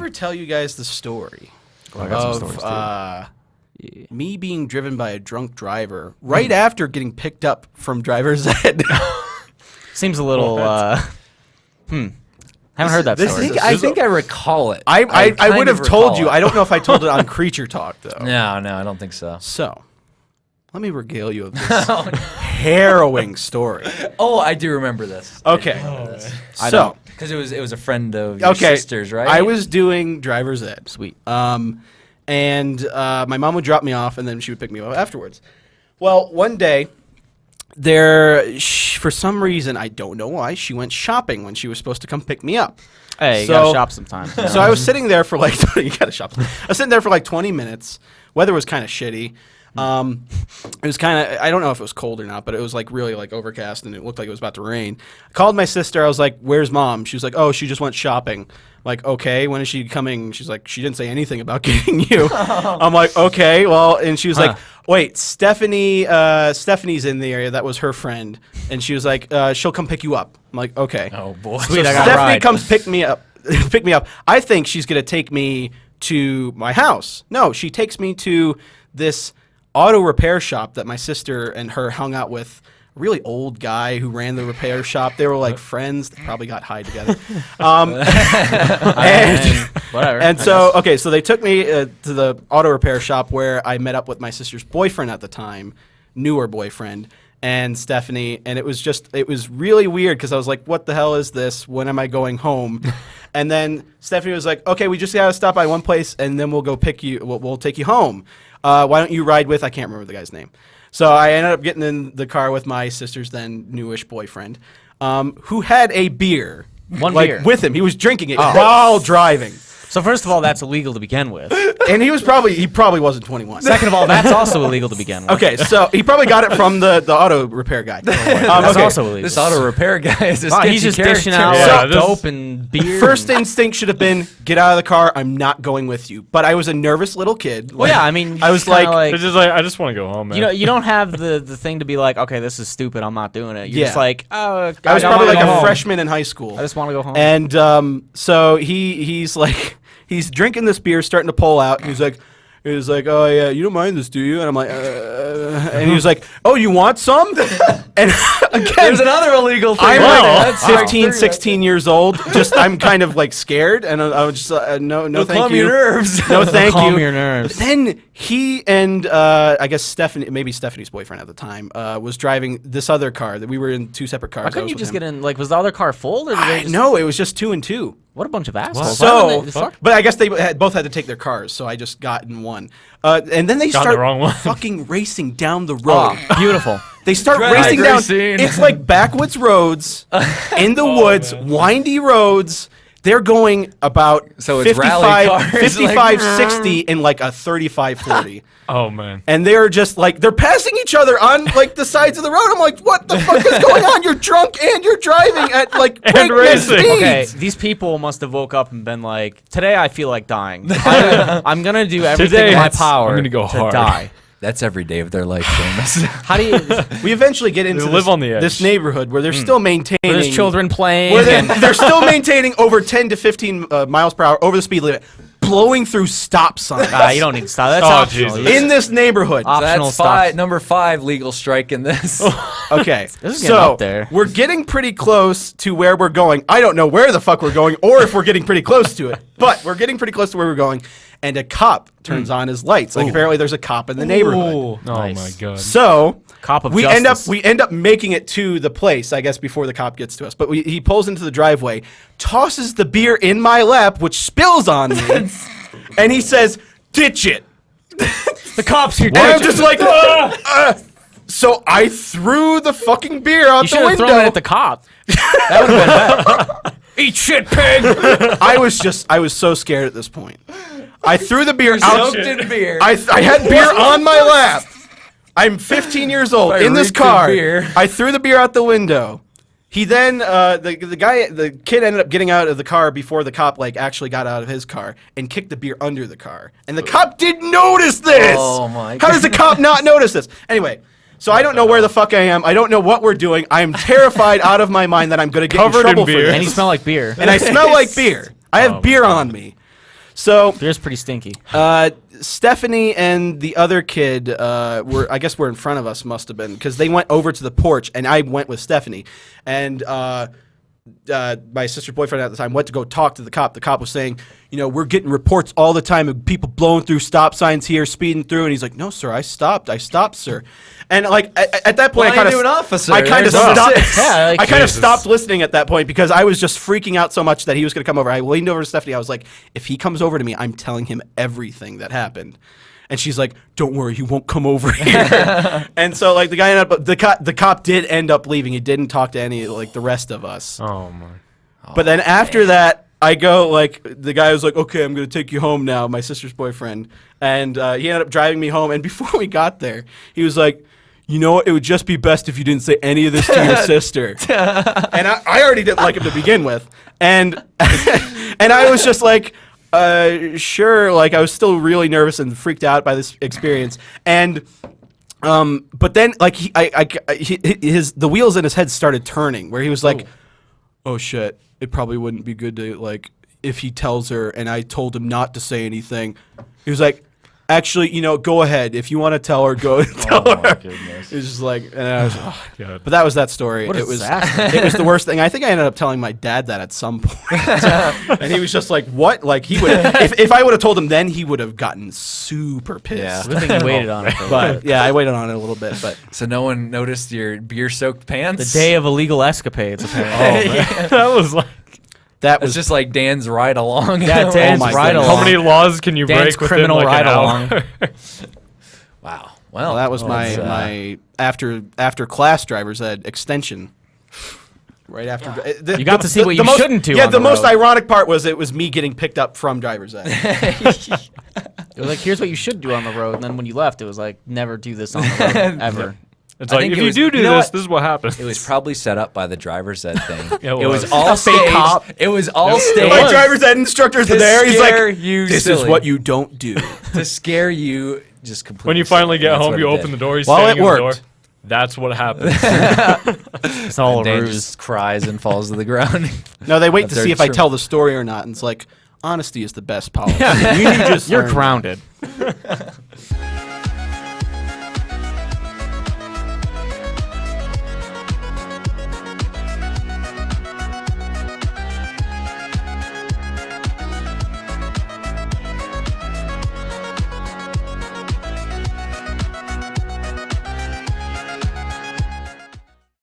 ever tell you guys the story I got some stories too. me being driven by a drunk driver right after getting picked up from driver's ed? Seems a little. Haven't heard that story. I think I recall it. I would have told you. It. I don't know if I told it on Creature Talk though. No, I don't think so. So, let me regale you of this harrowing story. Oh, I do remember this. Okay. So, because it was a friend of your sister's, right? I was doing driver's ed. Sweet. And my mom would drop me off, and then she would pick me up afterwards. Well, one day, for some reason, I don't know why, she went shopping when she was supposed to come pick me up. Hey, you gotta shop sometimes. You know? So I was sitting there for like you gotta shop. I was sitting there for like 20 minutes. Weather was kind of shitty. It was kind of, I don't know if it was cold or not, but it was like really like overcast and it looked like it was about to rain. I called my sister. I was like, "Where's mom?" She was like, "Oh, she just went shopping." Like, "Okay, when is she coming?" She's like, "She didn't say anything about getting you." I'm like, "Okay, well," and she was like, "Wait, Stephanie's in the area. That was her friend." And she was like, "She'll come pick you up." I'm like, "Okay." Oh boy. Sweet, So I got a Stephanie ride. comes pick me up. Pick me up. I think she's gonna take me to my house. No, she takes me to this auto repair shop that my sister and her hung out with. A really old guy who ran the repair shop. They were like friends. They probably got high together. Whatever. And so, okay, so they took me to the auto repair shop where I met up with my sister's boyfriend at the time, newer boyfriend, and Stephanie. And it was really weird because I was like, what the hell is this? When am I going home? And then Stephanie was like, okay, we just got to stop by one place and then we'll go pick you. We'll take you home. Why don't you ride with, I can't remember the guy's name. So I ended up getting in the car with my sister's then newish boyfriend, who had a beer. Beer. With him. He was drinking it while driving. So first of all, that's illegal to begin with. And he probably wasn't 21. Second of all, that's also illegal to begin with. Okay, so he probably got it from the auto repair guy. That's also illegal. This auto repair guy is a Wow, sketchy he's just character. dishing out Yeah, dope and beer. First instinct should have been, get out of the car, I'm not going with you. But I was a nervous little kid. Well, yeah, I mean, I was kinda like It's just like, I just want to go home, man. you know, you don't have the thing to be like, okay, this is stupid, I'm not doing it. You're just like, oh, I was probably like go a home. freshman in high school. I just want to go home. And so he's like, he's drinking this beer, starting to pull out. And he was like, oh yeah, you don't mind this, do you? And I'm like, and he was like, oh, you want some? And again, There's another illegal thing. I'm right like there. 15, 16 years old. I'm kind of like scared, and I was just no, thank calm you. your nerves. No, thank Calm you. your nerves. Then he and I guess Stephanie's boyfriend at the time, was driving this other car that we were in two separate cars. Why couldn't you just get in? Like, was the other car full? Or did they just, No, it was just 2 and 2. What a bunch of assholes. So, Fuck. but I guess they both had to take their cars, so I just got in one. And then they Got in start the wrong one. fucking racing down the road. Beautiful. They start Drag racing down. racing. It's like backwoods roads, in the woods, man. windy roads. They're going about So it's rally cars, 55, like, 60 in like a 35, 40. Oh, man. And they're just like, they're passing each other on like the sides of the road. I'm like, what the fuck is going on? You're drunk and you're driving at like breakneck racing. speeds. Okay, these people must have woke up and been like, today I feel like dying. I'm going to do everything Today in my it's- power I'm gonna go to hard. die. That's every day of their life, Seamus. How do you... We eventually get into live on the edge. this neighborhood where they're still maintaining. There's children playing. Where and- they're still maintaining over 10 to 15 miles per hour over the speed limit, blowing through stop signs you don't need to stop. That's Oh, optional. Jesus. in this neighborhood. Optional That's stuff. number 5 legal strike in this. Okay, This is getting so up there. we're getting pretty close to where we're going. I don't know where the fuck we're going or if we're getting pretty close to it, but we're getting pretty close to where we're going. And a cop turns on his lights. Like apparently there's a cop in the neighborhood. Oh, Nice. my God. So Cop of we justice. end up making it to the place, I guess, before the cop gets to us. But he pulls into the driveway, tosses the beer in my lap, which spills on me, and he says, "Ditch it." The cops here. And I'm just like, so I threw the fucking beer out You the should have window. thrown it at the cop. That would have been better. Eat shit, pig. I was so scared at this point. I threw the beer out. Soaked in beer. I had beer on my lap. I'm 15 years old I in this reeked of car. beer. I threw the beer out the window. He then the kid ended up getting out of the car before the cop like actually got out of his car and kicked the beer under the car. And the cop didn't notice this. Oh, my How does the cop not notice this? Anyway, so I don't know where the fuck I am. I don't know what we're doing. I am terrified out of my mind that I'm going to get Covered in in trouble for beer. this. And you smell like beer. And I smell like beer. I have beer on me. So Beer's pretty stinky. Stephanie and the other kid were in front of us, must have been, because they went over to the porch, and I went with Stephanie, and my sister's boyfriend at the time went to go talk to the cop. The cop was saying, we're getting reports all the time of people blowing through stop signs here, speeding through, and he's like, no, sir, I stopped, sir. And like at that point, Why are you an officer? I kind of There's stopped. Yeah, like, I kind of Jesus. stopped listening at that point because I was just freaking out so much that he was going to come over. I leaned over to Stephanie. I was like, if he comes over to me, I'm telling him everything that happened. And she's like, don't worry, he won't come over here. And so like the guy ended up, the cop did end up leaving. He didn't talk to any like the rest of us. Oh my. But then after that, I go, like, the guy was like, okay, I'm going to take you home now, my sister's boyfriend. And he ended up driving me home. And before we got there, he was like, you know what? It would just be best if you didn't say any of this to your sister. And I already didn't like him to begin with. And and I was just like, sure. Like, I was still really nervous and freaked out by this experience. And but then, like, the wheels in his head started turning, where he was like, oh shit, it probably wouldn't be good to, like, if he tells her, and I told him not to say anything. He was like, actually, go ahead. If you want to tell her, go and tell her. My goodness. It was just like, and I was, God. but that was that story. What a It was disaster. it was the worst thing. I think I ended up telling my dad that at some point, and he was just like, "What?" Like he would, if I would have told him then, he would have gotten super pissed. Yeah. Good thing you waited on it for a while. But yeah, I waited on it a little bit, but So no one noticed your beer-soaked pants? The day of illegal escapades, apparently. That was like. that It's was just like Dan's ride along. Yeah, Dan's my ride goodness. along. How many laws can you Dan's break within criminal like ride an along. hour? Wow. well, that was my after class driver's ed extension. Right after You got to see what you most, shouldn't do Yeah, on the the most road. ironic part was it was me getting picked up from driver's ed. It was like, here's what you should do on the road. And then when you left, it was like, never do this on the road, ever. It's I like think if it you was- do you know this, what? this is what happens. It was probably set up by the driver's ed thing. Yeah, it it was was. all A fake staged. cop. It was all It staged. My was. driver's ed instructor's To there. He's scare like, you "This is silly. what you don't do." To scare you just completely. When you finally silly. get That's home, what you it open did. the door. He's Well, standing it in the door. worked. That's what happens. It's all a Dan ruse. just cries and falls to the ground. No, they wait That's to our see if I true- tell the story or not, and it's like, honesty is the best policy. You just You're learn grounded.